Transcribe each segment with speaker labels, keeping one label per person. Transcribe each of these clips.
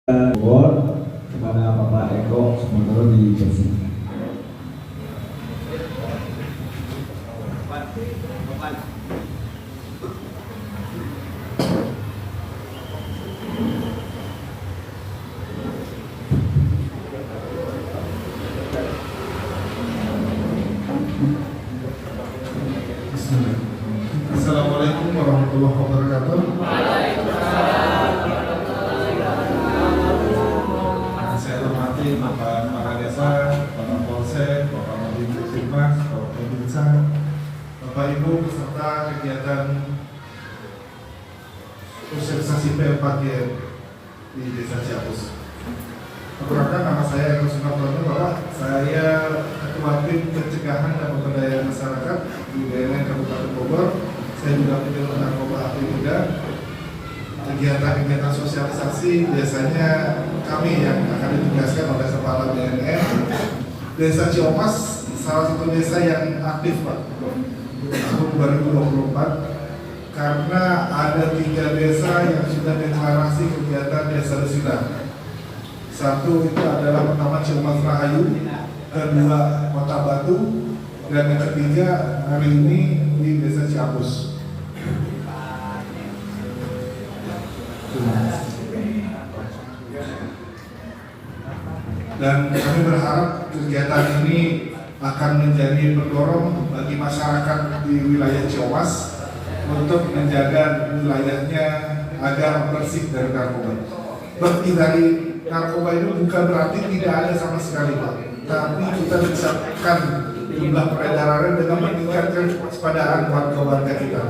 Speaker 1: Bogor kepada Bapak Eko sementara di Persib.
Speaker 2: Assalamualaikum warahmatullahi wabarakatuh. Saya hormati Bapak Kepala Desa, Bapak Polsek, Bapak Mabim Sirmas, Bapak Pemirsa, Bapak Ibu peserta kegiatan sosialisasi P4G di Desa Ciapus. Perkenalkan, nama saya Eko Sumartono, Bapak. Saya Ketua Tim Pencegahan dan Pemberdayaan Masyarakat di BNN Kabupaten Bogor. Saya juga penjual narkoba aktif muda. Kegiatan-kegiatan sosialisasi biasanya kami yang akan ditugaskan oleh Kepala BNN. Desa Ciapas salah satu desa yang aktif, Pak, tahun 2024, karena ada 3 desa yang sudah deklarasi kegiatan desa desila. Satu itu adalah pertama Ciamas Rahayu, kedua Kota Batu, dan yang ketiga hari ini di Desa Ciapus. Dan kami berharap kegiatan ini akan menjadi pendorong bagi masyarakat di wilayah Ciapas untuk menjaga wilayahnya agar bersih dari narkoba. Bersih dari narkoba itu bukan berarti tidak ada sama sekali, Pak. Tapi kita bisa tekan jumlah peredarannya dengan meningkatkan kewaspadaan warga-warga kita.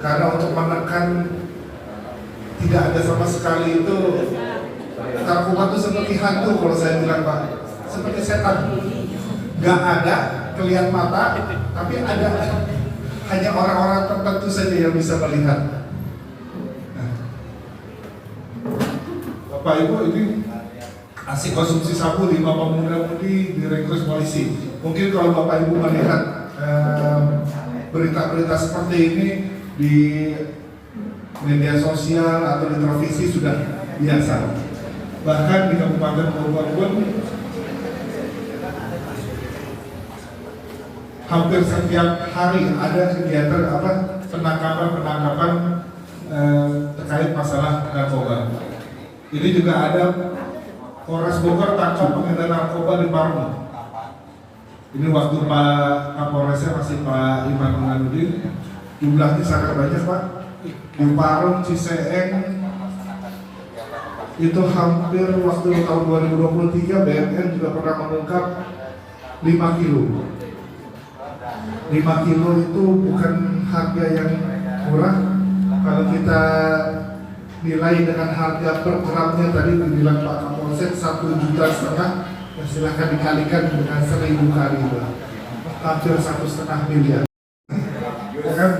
Speaker 2: Karena untuk menekan tidak ada sama sekali itu, narkoba itu seperti hantu kalau saya bilang, Pak, seperti setan. Gak ada kelihatan mata, tapi ada hanya orang-orang tertentu saja yang bisa melihat. Bapak Ibu, ini aksi konsumsi sabu di Bapak Muda-Mudi direkrut polisi. Mungkin kalau Bapak Ibu melihat berita-berita seperti ini di media sosial atau di televisi sudah biasa. Bahkan di Kabupaten Bogor pun hampir setiap hari ada kegiatan penangkapan terkait masalah narkoba. Ini juga ada Polres Bogor tangkap pengedar narkoba di Parung. Ini waktu Pak Kapolresnya masih Pak Iman Menganudin. Jumlahnya sangat banyak, Pak. Di Parung, Ciseeng itu hampir waktu tahun 2023 BNN juga pernah mengungkap 5 kilo. 5 kilo itu bukan harga yang murah. Kalau kita nilai dengan harga per gramnya tadi dibilang Pak Kapolsek 1,5 juta, ya silahkan dikalikan dengan 1.000 kali, hampir 1,5 miliar. Ya kan?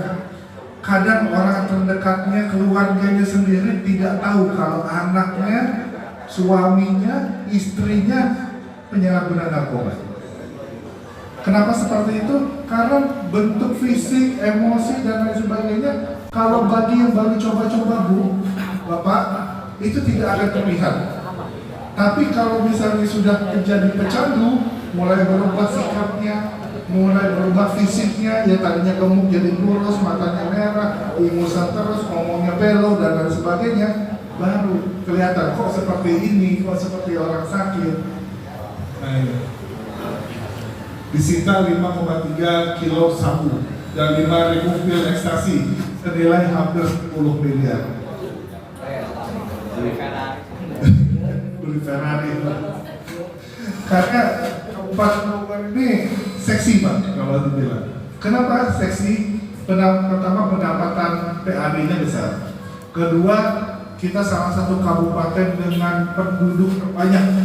Speaker 2: Kadang orang terdekatnya, keluarganya sendiri tidak tahu kalau anaknya, suaminya, istrinya penyalahguna narkoba. Kenapa seperti itu? Karena bentuk fisik, emosi, dan lain sebagainya, kalau bagi yang baru coba-coba, Bu, Bapak, itu tidak akan terlihat. Tapi kalau misalnya sudah menjadi pecandu, mulai berubah sikapnya, mulai berubah fisiknya, ya tadinya gemuk jadi kurus, matanya merah, ingusan terus, ngomongnya belok, dan lain sebagainya, baru kelihatan kok seperti ini, kok seperti orang sakit. Nah, ini disita 5,3 kilo sabu dan 5.000 pil ekstasi senilai hampir 10 miliar. Beli Ferrari. Karena Kabupaten Bogor ini seksi, Pak, kalau dibilang. Kenapa seksi? Pertama, pendapatan PAD-nya besar. Kedua, kita salah satu kabupaten dengan penduduk terbanyak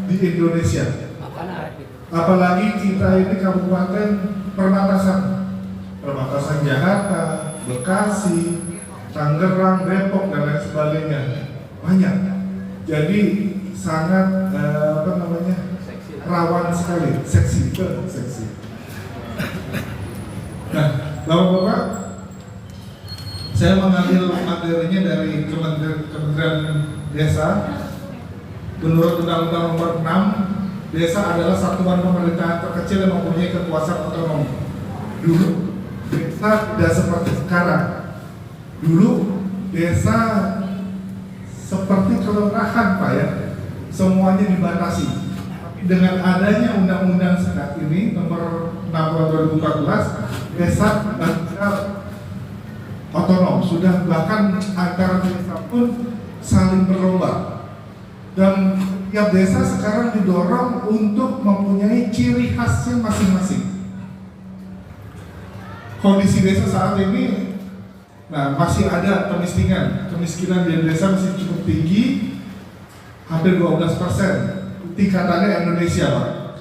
Speaker 2: di Indonesia. Apalagi kita ini kabupaten perbatasan Jakarta, Bekasi, Tangerang, Depok, dan lain sebagainya. Banyak. Jadi sangat rawan sekali, seksi. Nah, Bapak-bapak, saya mengambil materinya dari Kementerian Desa Menurut Undang-Undang Nomor 6, desa adalah satuan pemerintahan terkecil yang mempunyai kekuasaan otonom. Dulu desa tidak seperti sekarang. Dulu desa seperti kelurahan, Pak ya, semuanya dibatasi. Dengan adanya undang-undang saat ini nomor 6 tahun 2014, desa otonom, sudah bahkan antar desa pun saling berlomba. Dan tiap desa sekarang didorong untuk mempunyai ciri khasnya masing-masing. Kondisi desa saat ini, masih ada kemiskinan di desa masih cukup tinggi, hampir 12%. Tingkatannya Indonesia, Pak.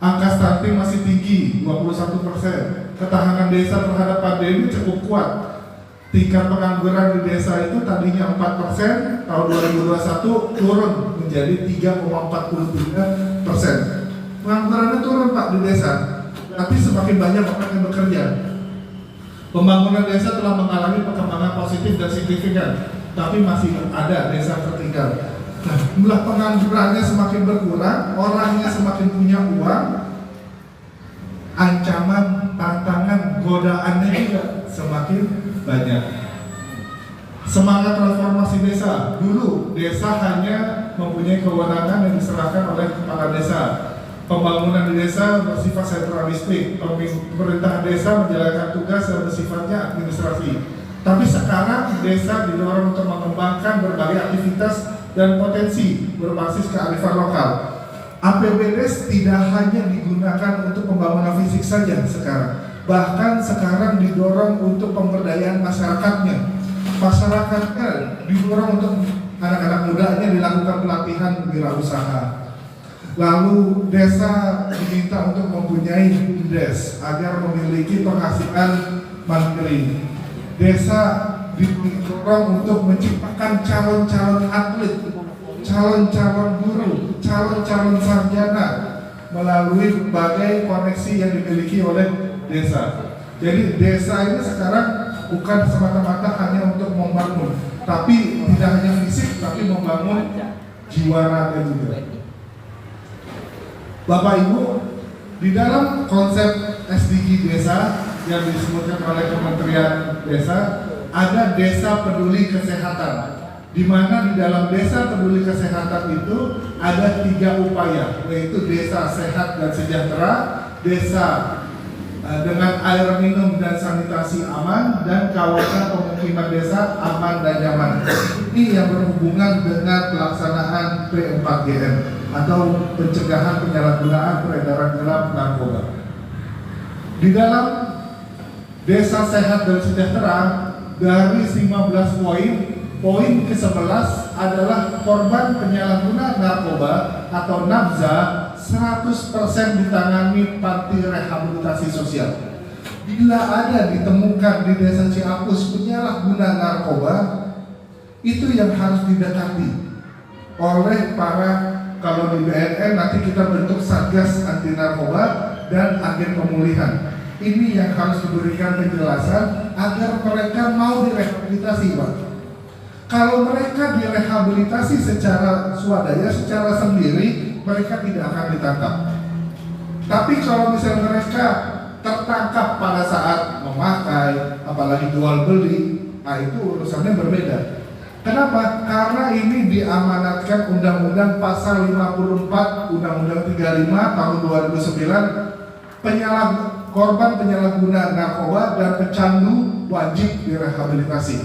Speaker 2: Angka stunting masih tinggi, 21%. Ketahanan desa terhadap pandemi cukup kuat. Tingkat pengangguran di desa itu tadinya 4%, tahun 2021 turun menjadi 3,43%. Penganggurannya turun, Pak, di desa, tapi semakin banyak orang yang bekerja. Pembangunan desa telah mengalami perkembangan positif dan signifikan, tapi masih ada desa tertinggal. Nah, jumlah penganggurannya semakin berkurang, orangnya semakin punya uang, ancaman, tantangan, godaannya juga semakin banyak. Semangat transformasi desa, dulu desa hanya mempunyai kewenangan yang diserahkan oleh kepala desa. Pembangunan di desa bersifat sentralistik, pemerintah desa menjalankan tugas yang bersifatnya administrasi. Tapi sekarang desa didorong untuk mengembangkan berbagai aktivitas dan potensi berbasis kearifan lokal. APBD tidak hanya digunakan untuk pembangunan fisik saja sekarang, bahkan sekarang didorong untuk pemberdayaan masyarakatnya. Masyarakatnya didorong untuk anak-anak mudanya dilakukan pelatihan wirausaha. Lalu desa diminta untuk mempunyai BUMDes agar memiliki penghasilan mandiri. Desa didorong untuk menciptakan calon-calon atlet, calon-calon guru, calon-calon sarjana melalui berbagai koneksi yang dimiliki oleh desa. Jadi desa ini sekarang bukan semata-mata hanya untuk membangun, tapi tidak hanya fisik, tapi membangun jiwa raga juga. Bapak Ibu, di dalam konsep SDG desa yang disebutkan oleh Kementerian Desa, ada desa peduli kesehatan, di mana di dalam desa peduli kesehatan itu ada 3 upaya, yaitu desa sehat dan sejahtera, desa dengan air minum dan sanitasi aman, dan kawasan pemukiman desa aman dan nyaman. Ini yang berhubungan dengan pelaksanaan P4GN atau pencegahan penyalahgunaan peredaran gelap narkoba. Di dalam desa sehat dan sejahtera, dari 15 poin ke-11 adalah korban penyalahguna narkoba atau NABZA 100% ditangani panti rehabilitasi sosial. Bila ada ditemukan di desa Ciapus penyalahguna narkoba, itu yang harus didekati oleh para, kalau di BNN nanti kita bentuk Satgas Anti Narkoba dan agen pemulihan. Ini yang harus diberikan penjelasan agar mereka mau direhabilitasi, Pak. Kalau mereka direhabilitasi secara swadaya, secara sendiri, mereka tidak akan ditangkap. Tapi kalau misalnya mereka tertangkap pada saat memakai, apalagi jual beli, nah itu urusannya berbeda. Kenapa? Karena ini diamanatkan Undang-Undang Pasal 54 Undang-Undang 35 tahun 2009, korban penyalahguna narkoba dan pecandu wajib direhabilitasi.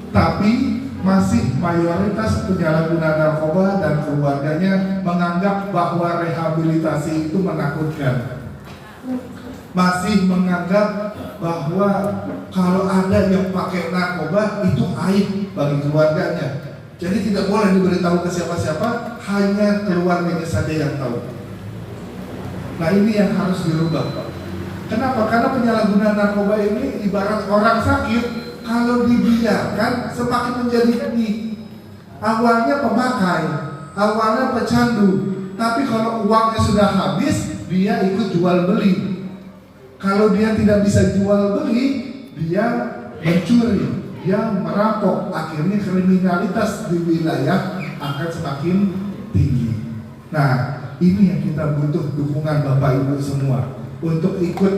Speaker 2: Tapi masih mayoritas penyalahguna narkoba dan keluarganya menganggap bahwa rehabilitasi itu menakutkan. Masih menganggap bahwa kalau ada yang pakai narkoba itu aib bagi keluarganya. Jadi tidak boleh diberitahu ke siapa-siapa, hanya keluarganya saja yang tahu. Nah ini yang harus dirubah, Pak. Kenapa? Karena penyalahgunaan narkoba ini ibarat orang sakit, kalau dibiarkan semakin menjadi gini. Awalnya pemakai, awalnya pecandu, tapi kalau uangnya sudah habis, dia ikut jual beli. Kalau dia tidak bisa jual beli, dia mencuri, dia merampok. Akhirnya kriminalitas di wilayah akan semakin tinggi. Nah, ini yang kita butuh dukungan Bapak Ibu semua untuk ikut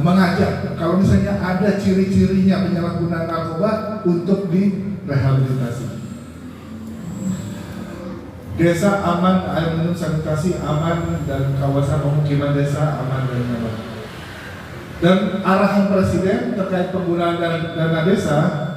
Speaker 2: mengajak. Kalau misalnya ada ciri-cirinya penyalahgunaan narkoba untuk direhabilitasi. Desa aman, air minum sanitasi aman, dan kawasan pemukiman desa aman dan nyaman. Dan arahan Presiden terkait penggunaan dana desa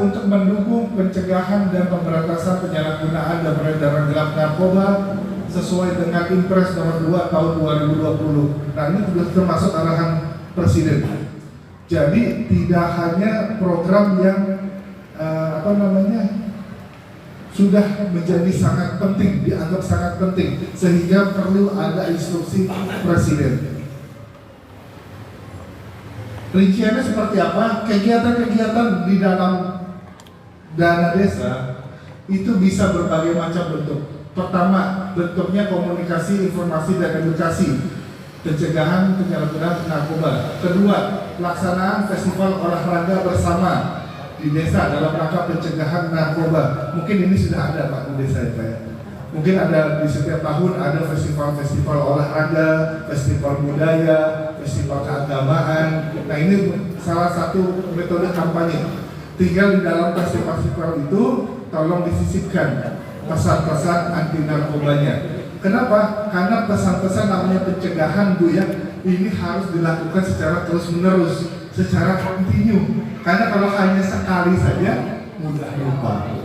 Speaker 2: untuk mendukung pencegahan dan pemberantasan penyalahgunaan dan peredaran gelap narkoba sesuai dengan Impres nomor 2 tahun 2020. Nah, ini sudah termasuk arahan Presiden. Jadi tidak hanya program yang sudah menjadi sangat penting, dianggap sangat penting, sehingga perlu ada instruksi Presiden. Rinciannya seperti apa? Kegiatan-kegiatan di dalam dana desa itu bisa berbagai macam bentuk. Pertama, bentuknya komunikasi, informasi, dan edukasi pencegahan penyalahgunaan narkoba. Kedua, pelaksanaan festival olahraga bersama di desa dalam rangka pencegahan narkoba. Mungkin ini sudah ada Pak di desa ya. Mungkin ada di setiap tahun ada festival-festival olahraga, festival budaya, festival keagamaan. Nah, ini salah satu metode kampanye. Tinggal di dalam festival itu tolong disisipkan pesan-pesan anti narkobanya. Kenapa? Karena pesan-pesan namanya pencegahan Bu ya, ini harus dilakukan secara terus-menerus, secara kontinu. Karena kalau hanya sekali saja mudah lupa.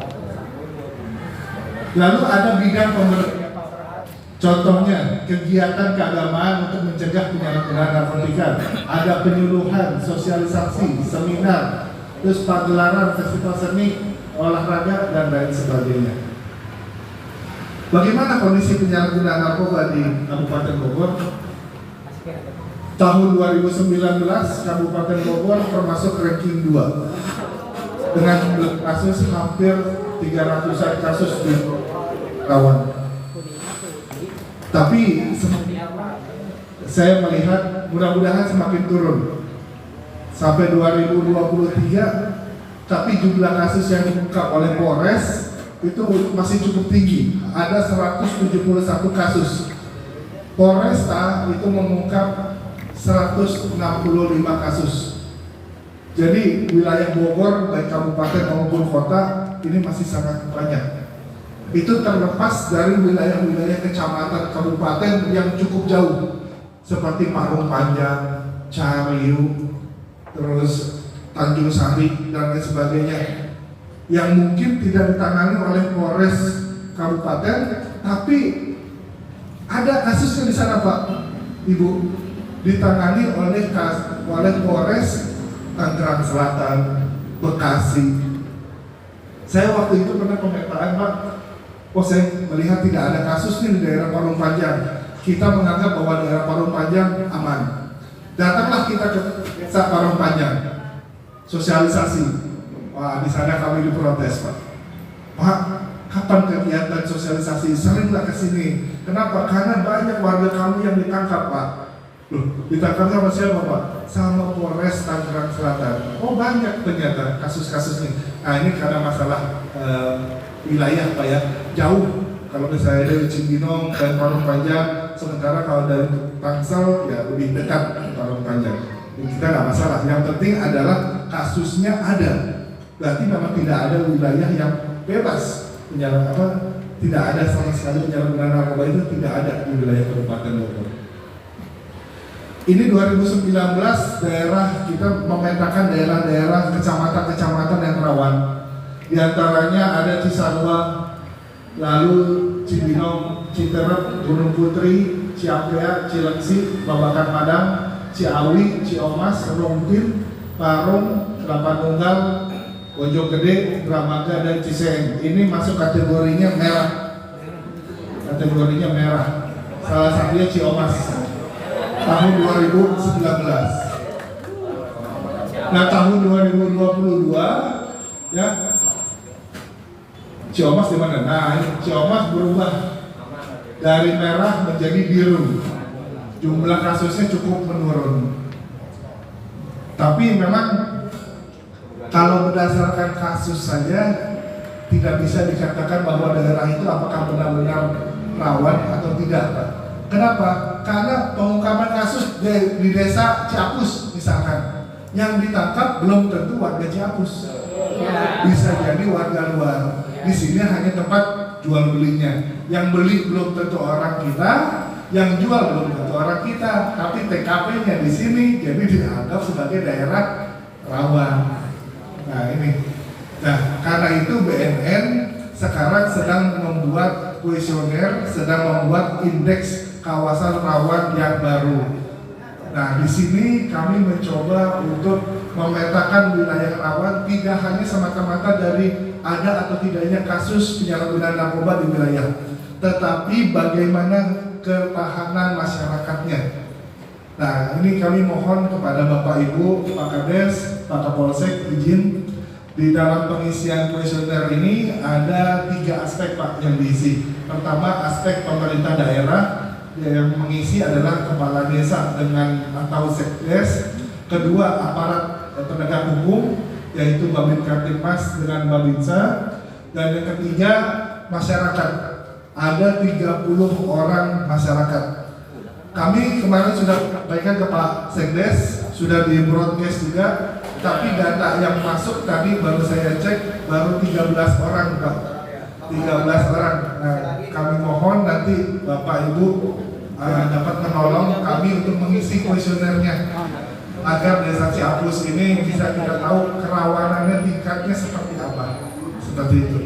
Speaker 2: Lalu ada bidang pemberdayaan. Contohnya kegiatan keagamaan untuk mencegah penyalahgunaan narkotika. Ada penyuluhan, sosialisasi, seminar, terus pagelaran, festival seni, olahraga, dan lain sebagainya. Bagaimana kondisi penyalahgunaan narkoba di Kabupaten Bogor? Tahun 2019 Kabupaten Bogor termasuk ranking 2 dengan kasus hampir 300-an kasus dilawan. Tapi saya melihat mudah-mudahan semakin turun sampai 2023. Tapi jumlah kasus yang diungkap oleh Polres itu masih cukup tinggi. Ada 171 kasus. Polresta itu mengungkap 165 kasus. Jadi wilayah Bogor baik kabupaten maupun kota ini masih sangat banyak. Itu terlepas dari wilayah-wilayah kecamatan kabupaten yang cukup jauh seperti Parung Panjang, Cariu, terus Tanjung Sari dan lain sebagainya, yang mungkin tidak ditangani oleh Polres kabupaten, tapi ada kasusnya di sana Pak, Ibu, ditangani oleh Polres Tangerang Selatan, Bekasi. Saya waktu itu pernah pemetaan Pak, saya melihat tidak ada kasus nih di daerah Parung Panjang. Kita menganggap bahwa daerah Parung Panjang aman. Datanglah kita ke desa Parung Panjang, sosialisasi. Wah, di sana kami diprotes Pak. Pak, kapan kegiatan sosialisasi? Seringlah ke sini. Kenapa? Karena banyak warga kami yang ditangkap Pak. Loh, ditangkap sama siapa Pak? Sama Polres Tangerang Selatan. Oh, banyak ternyata kasus-kasusnya. Nah, ini karena masalah wilayah Pak ya, jauh. Kalau misalnya dari Cibinong dan Parung Panjang, sementara kalau dari Tangsel ya lebih dekat Parung Panjang. Kita nggak masalah. Yang penting adalah kasusnya ada. Berarti memang tidak ada wilayah yang bebas tidak ada sama sekali penyalahgunaan narkoba, itu tidak ada di wilayah Kabupaten Bogor. Ini 2019 daerah kita memetakan daerah-daerah kecamatan-kecamatan yang rawan. Di antaranya ada Cisarua, lalu Cibinong, Citerep, Gunung Putri, Ciampea, Cilengsi, Babakan Padang, Ciawi, Ciomas, Rompin, Parung, Kelapa Nunggal, Bojonggede, Dramaga, dan Ciseng. Ini masuk kategorinya merah. Kategorinya merah. Salah satunya Ciomas tahun 2019. Nah, tahun 2022 ya, Ciomas di mana? Nah, Ciomas berubah dari merah menjadi biru. Jumlah kasusnya cukup menurun. Tapi memang kalau berdasarkan kasus saja tidak bisa dikatakan bahwa daerah itu apakah benar-benar rawan atau tidak, Pak. Kenapa? Karena pengungkapan kasus di desa Ciapus misalkan, yang ditangkap belum tentu warga Ciapus, bisa jadi warga luar. Di sini hanya tempat jual belinya, yang beli belum tentu orang kita, yang jual belum tentu orang kita, tapi TKP-nya di sini, jadi dianggap sebagai daerah rawan. Nah ini, karena itu BNN sekarang sedang membuat kuesioner, sedang membuat indeks kawasan rawan yang baru. Nah, di sini kami mencoba untuk memetakan wilayah rawan tidak hanya semata-mata dari ada atau tidaknya kasus penyalahgunaan narkoba di wilayah, tetapi bagaimana ketahanan masyarakatnya. Nah, ini kami mohon kepada Bapak Ibu, Pak Kades, Pak Kapolsek izin di dalam pengisian kuesioner ini ada 3 aspek, Pak, yang diisi. Pertama, aspek pemerintah daerah, yang mengisi adalah kepala desa dengan atau sekdes. Kedua, aparat penegak hukum yaitu Babin Kamtipmas dengan Babinsa. Dan yang ketiga, masyarakat. Ada 30 orang masyarakat. Kami kemarin sudah sampaikan ke Pak Sekdes, sudah di broadcast juga, tapi data yang masuk tadi baru saya cek baru 13 orang, Pak. 13 orang. Nah, kami mohon nanti Bapak Ibu dapat menolong kami untuk mengisi kuesionernya agar desa Ciapus ini bisa kita tahu kerawanannya tingkatnya seperti apa. Seperti itu.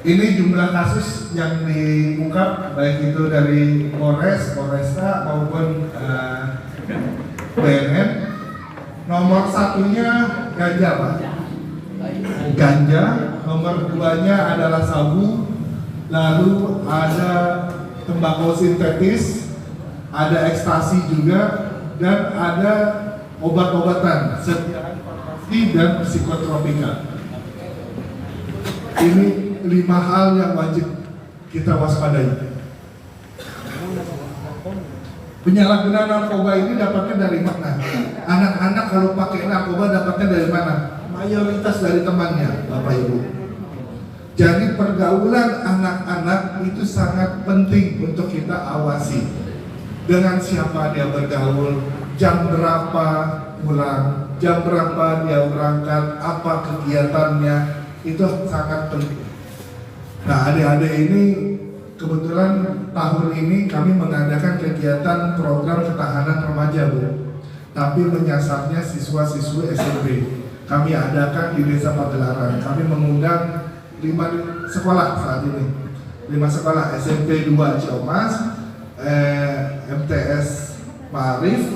Speaker 2: Ini jumlah kasus yang diungkap baik itu dari Polres, Polresta maupun BNN. Nomor 1-nya ganja, Pak. Ganja. Nomor 2-nya adalah sabu. Lalu ada tembakau sintetis, ada ekstasi juga, dan ada obat-obatan seperti dan psikotropika. Ini 5 hal yang wajib kita waspadai. Penyalahgunaan narkoba ini dapatnya dari mana? Anak-anak kalau pakai narkoba dapatnya dari mana? Mayoritas dari temannya, Bapak Ibu. Jadi pergaulan anak-anak itu sangat penting untuk kita awasi. Dengan siapa dia bergaul, jam berapa pulang, jam berapa dia berangkat, apa kegiatannya, itu sangat penting. Nah, adik-adik ini kebetulan tahun ini kami mengadakan kegiatan program ketahanan remaja, Bu. Tapi menyasarnya siswa-siswi SMP. Kami adakan di Desa Pagelaran. Kami mengundang 5 sekolah saat ini, 5 sekolah SMP 2 Ciomas, MTS Ma'arif,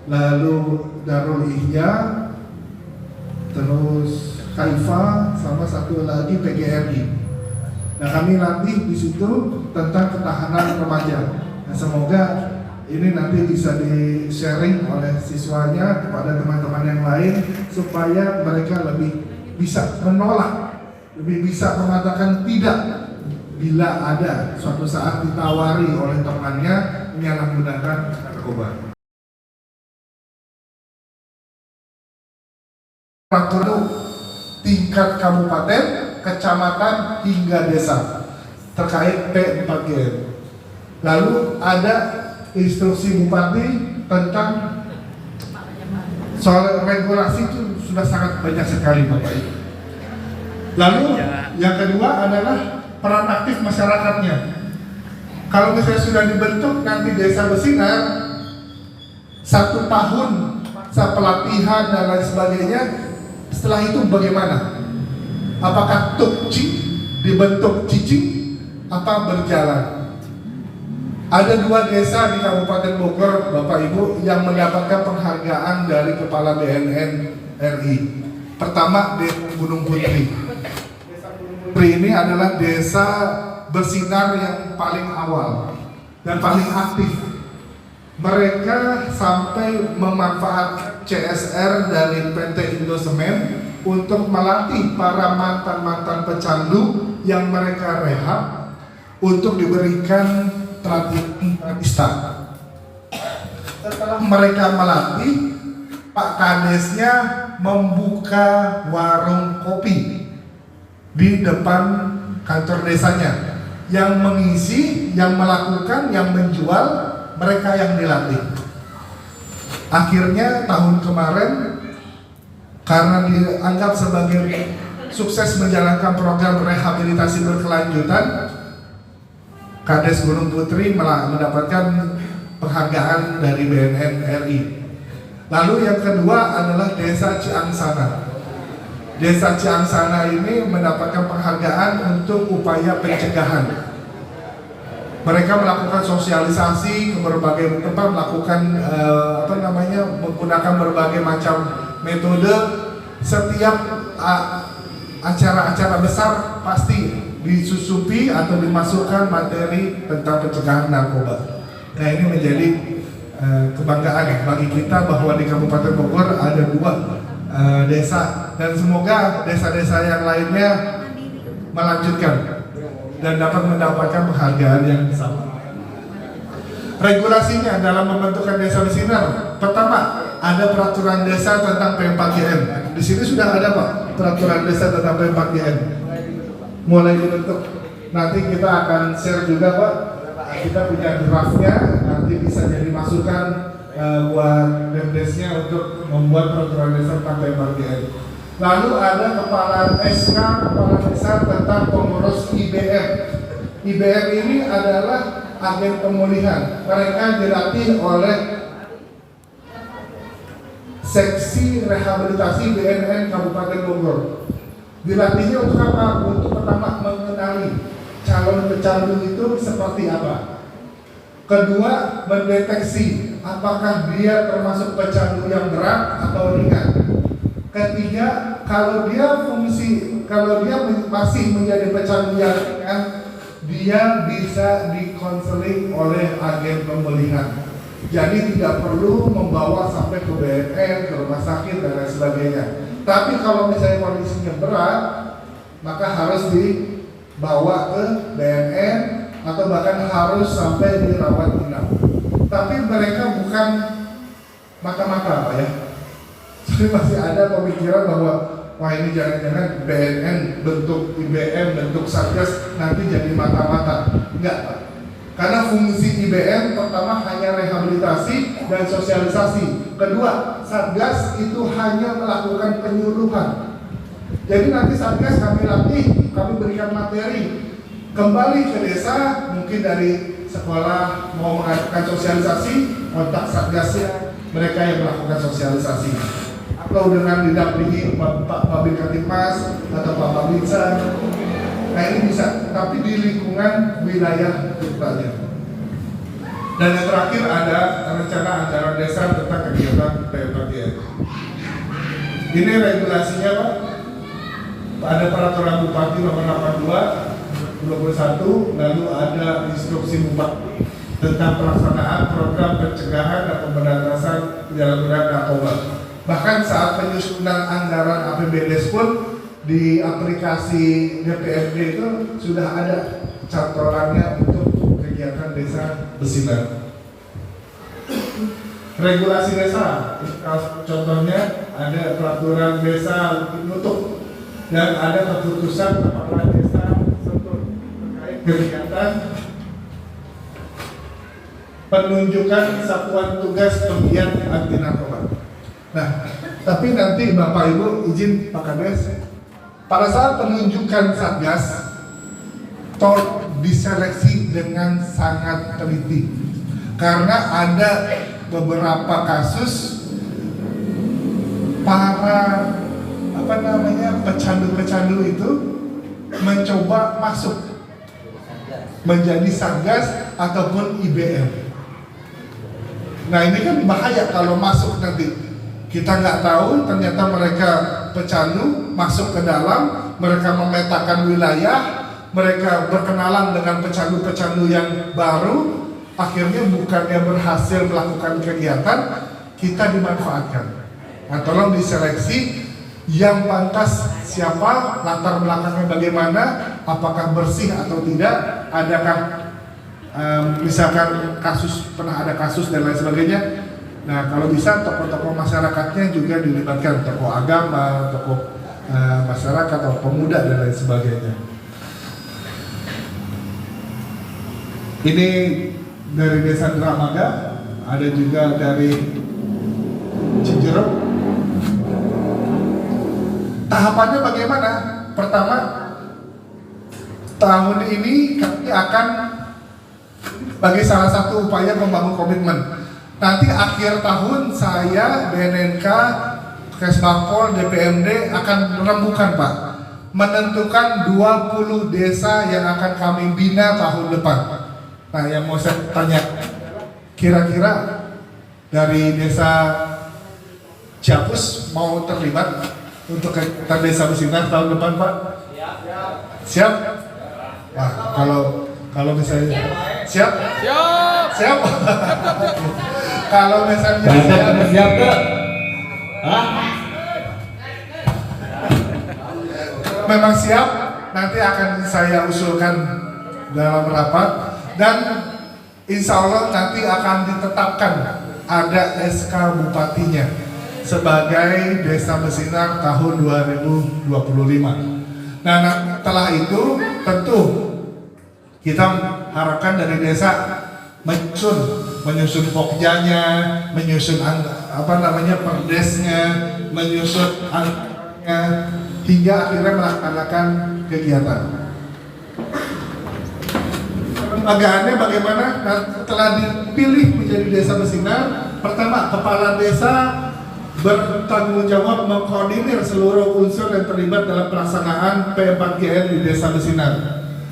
Speaker 2: lalu Darul Ihya, terus Kaifa, sama satu lagi PGRI. Nah, kami latih di situ tentang ketahanan remaja. Nah, semoga ini nanti bisa di-sharing oleh siswanya kepada teman-teman yang lain supaya mereka lebih bisa menolak, lebih bisa mengatakan tidak bila ada suatu saat ditawari oleh temannya menyalahgunakan narkoba. Perlu tingkat kabupaten, kecamatan hingga desa terkait P4G. Lalu ada instruksi bupati tentang soal regulasi itu sudah sangat banyak sekali, Bapak Ibu. Lalu yang kedua adalah peran aktif masyarakatnya. Kalau misalnya sudah dibentuk nanti desa bersinar 1 tahun pelatihan dan lain sebagainya, setelah itu bagaimana? Apakah tukci dibentuk cicing apa berjalan? Ada 2 desa di Kabupaten Bogor, Bapak Ibu, yang mendapatkan penghargaan dari Kepala BNN RI. Pertama, di Gunung Putri. Ini adalah desa bersinar yang paling awal dan paling aktif. Mereka sampai memanfaatkan CSR dari PT Indosemen untuk melatih para mantan-mantan pecandu yang mereka rehab untuk diberikan pelatihan instan. Setelah mereka melatih, Pak Kadesnya membuka warung kopi di depan kantor desanya. Yang mengisi, yang melakukan, yang menjual, mereka yang dilatih. Akhirnya tahun kemarin, karena dianggap sebagai sukses menjalankan program rehabilitasi berkelanjutan, Kades Gunung Putri mendapatkan penghargaan dari BNN RI. Lalu yang kedua adalah Desa Ciangsana. Desa Ciangsana ini mendapatkan penghargaan untuk upaya pencegahan. Mereka melakukan sosialisasi ke berbagai tempat, melakukan menggunakan berbagai macam metode. Setiap acara-acara besar pasti disusupi atau dimasukkan materi tentang pencegahan narkoba. Nah, ini menjadi kebanggaan bagi kita bahwa di Kabupaten Bogor ada 2 desa, dan semoga desa-desa yang lainnya melanjutkan dan dapat mendapatkan penghargaan yang sama. Regulasinya dalam membentukkan desa bersinar, pertama ada peraturan desa tentang P4GN. Di sini sudah ada Pak peraturan desa tentang P4GN, mulai dibentuk. Nanti kita akan share juga Pak. Kita punya draftnya, nanti bisa jadi masukan buat Demdesnya untuk membuat peraturan desa tentang P4GN. Lalu ada kepala SK, kepala desa tentang pengurus IBM. IBM ini adalah agen pemulihan. Mereka dilatih oleh seksi rehabilitasi BNN Kabupaten Bogor. Dilatihnya untuk apa? Untuk pertama mengenali calon pecandu itu seperti apa. Kedua, mendeteksi apakah dia termasuk pecandu yang berat atau ringan. Ketiga, kalau dia masih menjadi pecandu yang ringan, dia bisa dikonseling oleh agen pemulihan. Jadi tidak perlu membawa sampai ke BNN, ke rumah sakit dan lain sebagainya. Tapi kalau misalnya kondisinya berat, maka harus dibawa ke BNN atau bahkan harus sampai dirawat inap. Tapi mereka bukan mata-mata Pak ya. Jadi masih ada pemikiran bahwa wah ini jangan-jangan BNN bentuk IBM, bentuk Satgas nanti jadi mata-mata. Enggak Pak. Karena fungsi IBM pertama hanya rehabilitasi dan sosialisasi. Kedua, Satgas itu hanya melakukan penyuluhan. Jadi nanti Satgas kami latih, kami berikan materi. Kembali ke desa, mungkin dari sekolah mau mengadakan sosialisasi, kontak Satgasnya, mereka yang melakukan sosialisasi. Atau dengan didampingi Pak Babin Katimas atau Pak Babinsa. Nah ini bisa, tapi di lingkungan wilayah Putranya. Dan yang terakhir ada rencana anggaran desa tentang kegiatan P4GN. Ini regulasinya Pak. Ada peraturan Bupati nomor 82/21, lalu ada instruksi Bupati tentang pelaksanaan program pencegahan dan pemberantasan penyalahgunaan narkoba. Bahkan saat penyusunan anggaran APBDes pun di aplikasi DPRD itu sudah ada cantolannya untuk kegiatan desa bersinar. Regulasi desa, contohnya ada peraturan desa nutup dan ada keputusan kepala desa terkait kegiatan penunjukan satuan tugas penggiat anti narkoba. Nah, tapi nanti Bapak Ibu izin Pak Kades, pada saat penunjukan Satgas, tolong diseleksi dengan sangat teliti, karena ada beberapa kasus para pecandu-pecandu itu mencoba masuk menjadi Satgas ataupun IBM. Nah ini kan bahaya kalau masuk nanti. Kita nggak tahu, ternyata mereka pecandu masuk ke dalam, mereka memetakan wilayah, mereka berkenalan dengan pecandu-pecandu yang baru, akhirnya bukannya berhasil melakukan kegiatan, kita dimanfaatkan. Nah, tolong diseleksi yang pantas siapa, latar belakangnya bagaimana, apakah bersih atau tidak, adakah misalkan pernah ada kasus dan lain sebagainya. Nah, kalau bisa tokoh-tokoh masyarakatnya juga dilibatkan, tokoh agama, tokoh masyarakat atau pemuda dan lain sebagainya. Ini dari Desa Dramaga, ada juga dari Cijeruk. Tahapannya bagaimana? Pertama, tahun ini kami akan bagi salah satu upaya membangun komitmen. Nanti akhir tahun saya, BNNK, Kesbangpol, DPMD akan rembukan Pak, menentukan 20 desa yang akan kami bina tahun depan. Nah, yang mau saya tanya, kira-kira dari desa Ciapus mau terlibat untuk kegiatan desa bersinar tahun depan Pak? Siap? Wah, kalau misalnya siap? Siap? Kalau misalnya
Speaker 1: siap ke? Hah?
Speaker 2: Memang siap, nanti akan saya usulkan dalam rapat dan insya Allah nanti akan ditetapkan ada SK Bupatinya sebagai Desa Bersinar tahun 2025. Nah, setelah itu tentu kita harapkan dari desa menyusun pokjanya, menyusun perdesnya, menyusun anggarannya, hingga akhirnya melaksanakan kegiatan. Kelembagaannya bagaimana? Nah, setelah dipilih menjadi desa bersinar, pertama kepala desa bertanggung jawab mengkoordinir seluruh unsur yang terlibat dalam pelaksanaan P4GN di desa bersinar.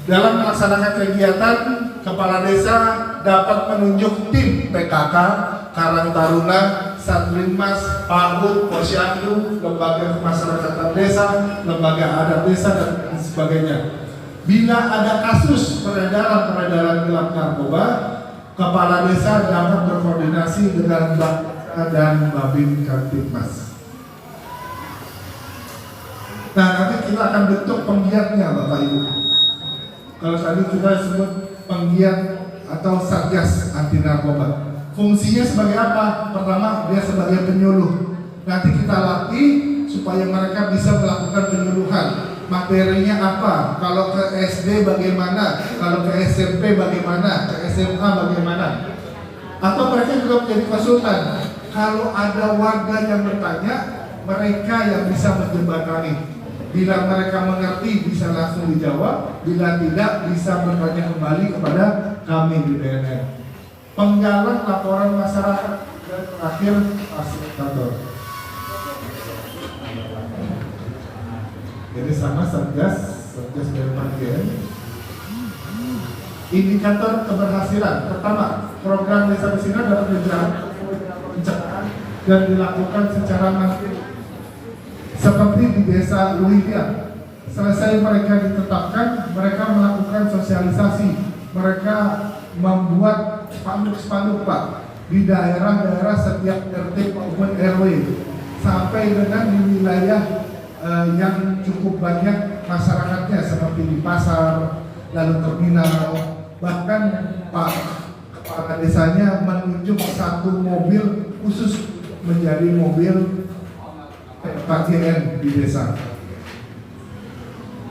Speaker 2: Dalam melaksanakan kegiatan, kepala desa dapat menunjuk tim PKK, Karang Taruna, Satlinmas, PAUD, Posyandu, lembaga kemasyarakatan desa, lembaga adat desa, dan sebagainya. Bila ada kasus peredaran gelap narkoba, kepala desa dapat berkoordinasi dengan Bapeda dan Babin Kamtibmas. Nah, nanti kita akan bentuk penggiatnya Bapak Ibu. Kalau tadi kita sebut penggiat atau Satgas anti narkoba. Fungsinya sebagai apa? Pertama, dia sebagai penyuluh. Nanti kita latih supaya mereka bisa melakukan penyuluhan. Materinya apa? Kalau ke SD bagaimana? Kalau ke SMP bagaimana? Ke SMA bagaimana? Atau mereka juga menjadi konsultan. Kalau ada warga yang bertanya, mereka yang bisa menjembatani. Bila mereka mengerti bisa langsung dijawab, bila tidak bisa bertanya kembali kepada kami di BNN. Penggalang laporan masyarakat dan terakhir fasilitator. Jadi sama Satgas P4GN. Indikator keberhasilan pertama, program desa bersinar dapat dijalankan dan dilakukan secara mandiri. Seperti di desa Luitia, selesai mereka ditetapkan, mereka melakukan sosialisasi, mereka membuat spanduk-spanduk Pak di daerah-daerah setiap RT maupun RW, sampai dengan di wilayah yang cukup banyak masyarakatnya seperti di pasar, lalu terminal, bahkan Pak Kepala Desanya menunjuk satu mobil khusus menjadi mobil P4GN di desa.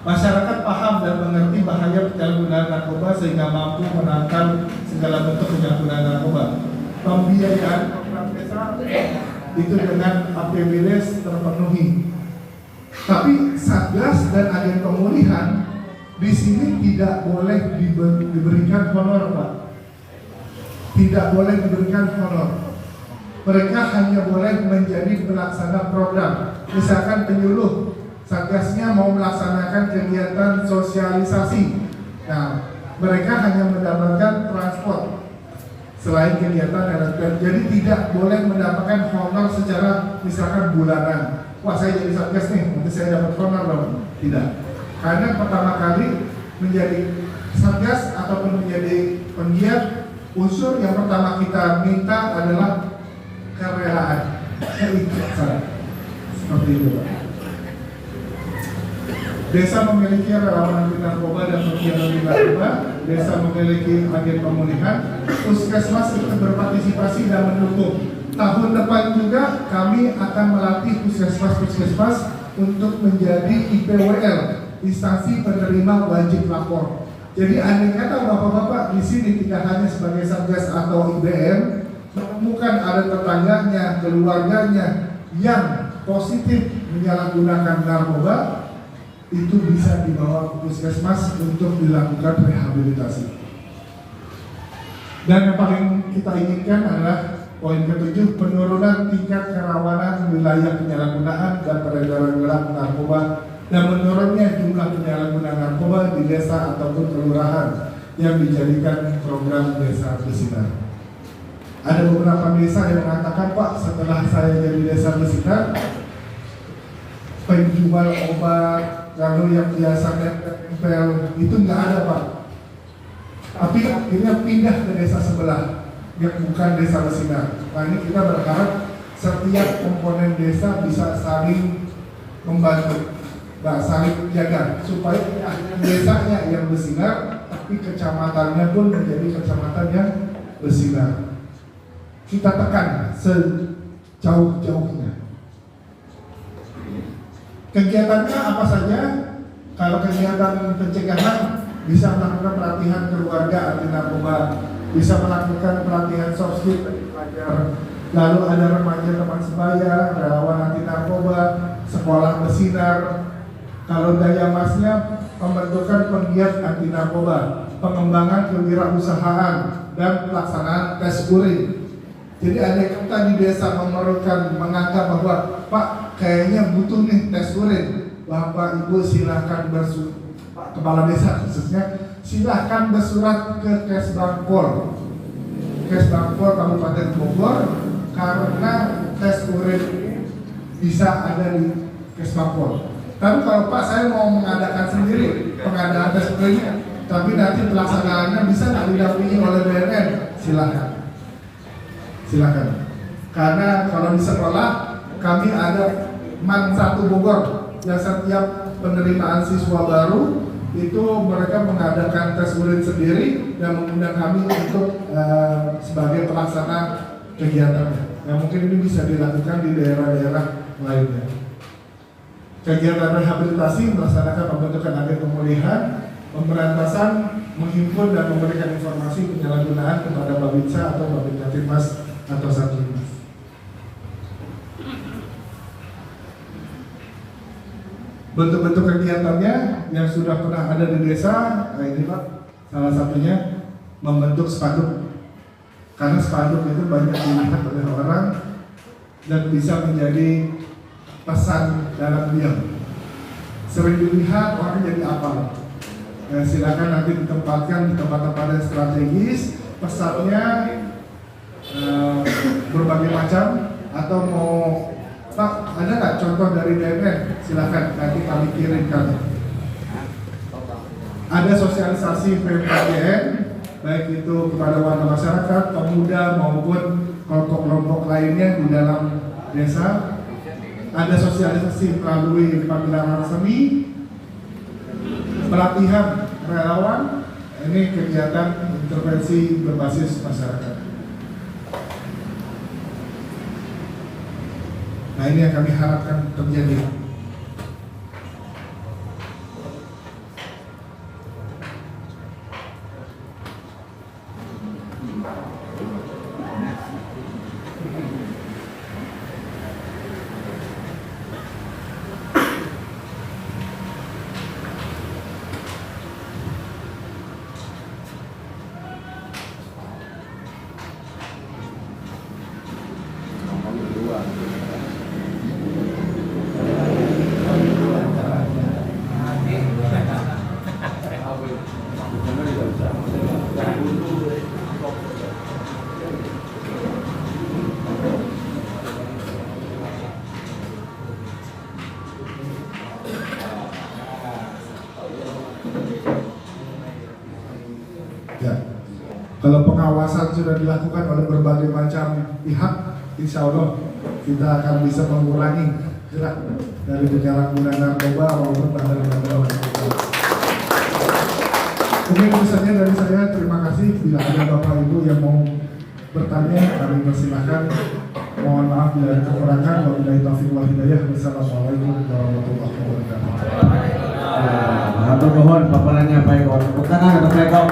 Speaker 2: Masyarakat paham dan mengerti bahaya penyalahgunaan narkoba sehingga mampu menangkal segala bentuk penyalahgunaan narkoba. Pembiayaan program desa itu dengan APBD terpenuhi. Tapi Satgas dan agen pemulihan di sini tidak boleh diberikan honor, Pak. Tidak boleh diberikan honor. Mereka hanya boleh menjadi pelaksana program. Misalkan penyuluh, Satgasnya mau melaksanakan kegiatan sosialisasi. Nah, mereka hanya mendapatkan transport selain kegiatan LSP. Jadi tidak boleh mendapatkan honor secara misalkan bulanan. Wah, saya jadi Satgas nih, nanti saya dapat honor dong. Tidak. Karena pertama kali menjadi Satgas ataupun menjadi penggiat, unsur yang pertama kita minta adalah kerelaan, keikhlasan. Seperti itu, Pak. Desa memiliki relawan anti narkoba dan penggiat anti narkoba. Desa memiliki agen pemulihan. Puskesmas ikut berpartisipasi dan mendukung. tahun depan juga kami akan melatih puskesmas-puskesmas untuk menjadi IPWL, instansi penerima wajib lapor. Jadi andai kata bapak-bapak di sini tidak hanya sebagai satgas atau IBM menemukan ada tetangganya, keluarganya yang positif menyalahgunakan narkoba, itu bisa dibawa ke puskesmas untuk dilakukan rehabilitasi. Dan yang paling kita inginkan adalah poin ke-7, penurunan tingkat kerawanan wilayah penyalahgunaan dan peredaran gelap narkoba dan menurunnya jumlah penyalahguna narkoba di desa ataupun kelurahan yang dijadikan program desa bersinar. Ada beberapa desa yang mengatakan, Pak, setelah saya jadi desa bersinar, penjual obat lalu yang biasa nempel itu nggak ada, Pak. Tapi akhirnya pindah ke desa sebelah yang bukan desa bersinar. Nah, ini kita berharap setiap komponen desa bisa saling membantu, saling menjaga supaya akhirnya desanya yang bersinar, tapi kecamatannya pun menjadi kecamatan yang bersinar. Kita tekan sejauh-jauhnya. Kegiatannya apa saja? Kalau kegiatan pencegahan bisa melakukan pelatihan keluarga anti narkoba, bisa melakukan pelatihan soft skill bagi pelajar. Lalu ada remaja teman sebaya, relawan anti narkoba, sekolah bersinar. Kalau daya masnya pembentukan penggiat anti narkoba, pengembangan kewirausahaan dan pelaksanaan tes urin. Jadi ada kita di desa memerlukan menganggap bahwa Pak kayaknya butuh nih tes urin, Bapak Ibu silahkan Pak Kepala Desa khususnya silahkan bersurat ke Kesbangpol Kabupaten Bogor, karena tes urin bisa ada di Kesbangpol. Tapi kalau Pak saya mau mengadakan sendiri pengadaan tes urinnya, tapi nanti pelaksanaannya bisa nggak didampingi oleh BNN, silahkan. Karena kalau di sekolah kami ada MAN 1 Bogor yang setiap penerimaan siswa baru itu mereka mengadakan tes urin sendiri dan mengundang kami untuk sebagai pelaksana kegiatannya. Nah, mungkin ini bisa dilakukan di daerah-daerah lainnya. Kegiatan rehabilitasi melaksanakan pembentukan agen pemulihan, pemberantasan, menghimpun dan memberikan informasi penyalahgunaan kepada Babinsa atau Babinsa Timas atau Satlantas. Bentuk-bentuk kegiatannya yang sudah pernah ada di desa, ini Pak, salah satunya membentuk spanduk. Karena spanduk itu banyak dilihat oleh orang dan bisa menjadi pesan dalam diam. Sering dilihat orang jadi apa? Silakan nanti ditempatkan di tempat-tempat yang strategis, pesannya berbagai macam, atau mau Pak ada nggak contoh dari BNN? Silakan nanti kami kirimkan. Ada sosialisasi PMKGN baik itu kepada warga masyarakat, pemuda maupun kelompok-kelompok lainnya di dalam desa. Ada sosialisasi melalui pagelaran seni, pelatihan relawan, ini kegiatan intervensi berbasis masyarakat. Nah, ini yang kami harapkan terjadi. Ya, kalau pengawasan sudah dilakukan oleh berbagai macam pihak, insya Allah kita akan bisa mengurangi gerak dari penyalahgunaan narkoba maupun bandar-bandar narkoba. Mungkin misalnya dari saya, terima kasih. Bila ada Bapak Ibu yang mau bertanya, kami persilahkan. Mohon maaf bila ada kekurangan. Wabillahi taufiq wal hidayah. Wassalamualaikum warahmatullahi wabarakatuh.
Speaker 1: Hatur nuhun paparannya Pak Eko. Tepuk tangan untuk Pak Eko.